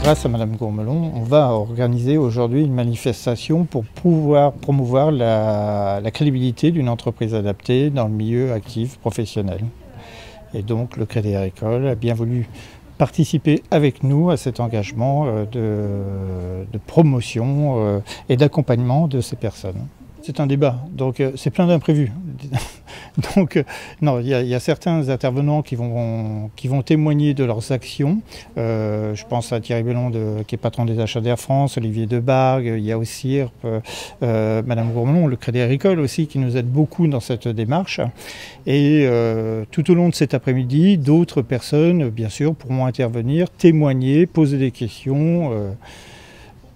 Grâce à Madame Gourmelon, on va organiser aujourd'hui une manifestation pour pouvoir promouvoir la crédibilité d'une entreprise adaptée dans le milieu actif professionnel. Et donc le Crédit Agricole a bien voulu participer avec nous à cet engagement de promotion et d'accompagnement de ces personnes. C'est un débat, donc c'est plein d'imprévus. Donc non, il y a certains intervenants qui vont témoigner de leurs actions. Je pense à Thierry Bellon qui est patron des achats d'Air France, Olivier Debargue, il y a aussi Madame Gourmelon, le Crédit Agricole aussi, qui nous aide beaucoup dans cette démarche. Et tout au long de cet après-midi, d'autres personnes, bien sûr, pourront intervenir, témoigner, poser des questions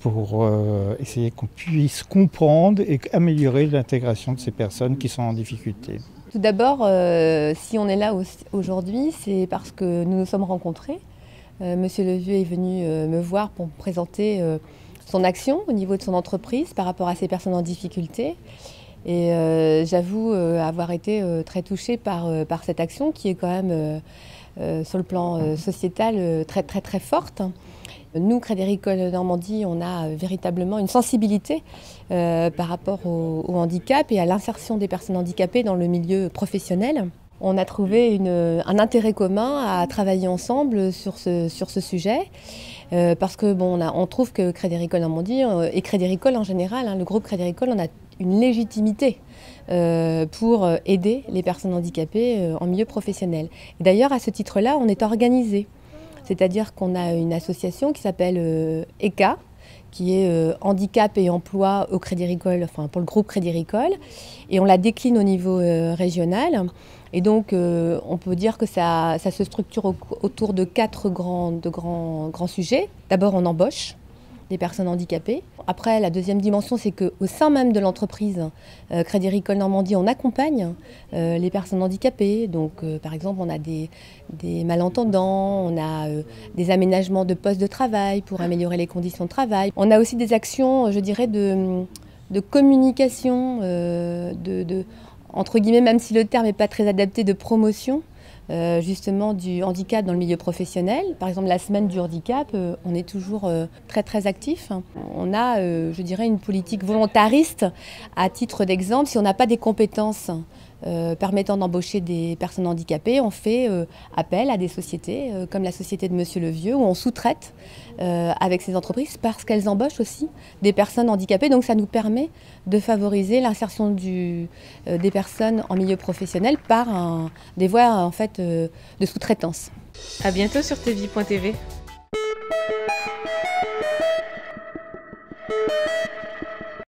pour essayer qu'on puisse comprendre et améliorer l'intégration de ces personnes qui sont en difficulté. Tout d'abord, si on est là aujourd'hui, c'est parce que nous nous sommes rencontrés. Monsieur Levieux est venu me voir pour me présenter son action au niveau de son entreprise par rapport à ces personnes en difficulté. Et j'avoue avoir été très touchée par cette action qui est quand même, sur le plan sociétal, très forte. Nous, Crédit Agricole Normandie, on a véritablement une sensibilité par rapport au handicap et à l'insertion des personnes handicapées dans le milieu professionnel. On a trouvé un intérêt commun à travailler ensemble sur ce sujet parce que on trouve que Crédit Agricole Normandie et Crédit Agricole en général, le groupe Crédit Agricole, on a une légitimité pour aider les personnes handicapées en milieu professionnel. D'ailleurs, à ce titre-là, on est organisé. C'est-à-dire qu'on a une association qui s'appelle ECA, qui est Handicap et Emploi au Crédit Agricole, enfin pour le groupe Crédit Agricole, et on la décline au niveau régional. Et donc on peut dire que ça se structure autour de quatre grands sujets. D'abord, on embauche des personnes handicapées. Après, la deuxième dimension, c'est qu'au sein même de l'entreprise Crédit Agricole Normandie, on accompagne les personnes handicapées. Donc, par exemple, on a des malentendants, on a des aménagements de postes de travail pour améliorer les conditions de travail. On a aussi des actions, je dirais, de communication, entre guillemets, même si le terme n'est pas très adapté, de promotion. Justement du handicap dans le milieu professionnel. Par exemple, la semaine du handicap, on est toujours très actif. On a, je dirais, une politique volontariste. À titre d'exemple, si on n'a pas des compétences permettant d'embaucher des personnes handicapées, on fait appel à des sociétés comme la société de Monsieur Levieux, où on sous-traite avec ces entreprises parce qu'elles embauchent aussi des personnes handicapées. Donc ça nous permet de favoriser l'insertion des personnes en milieu professionnel par des voies en fait, de sous-traitance. À bientôt sur tvie.tv.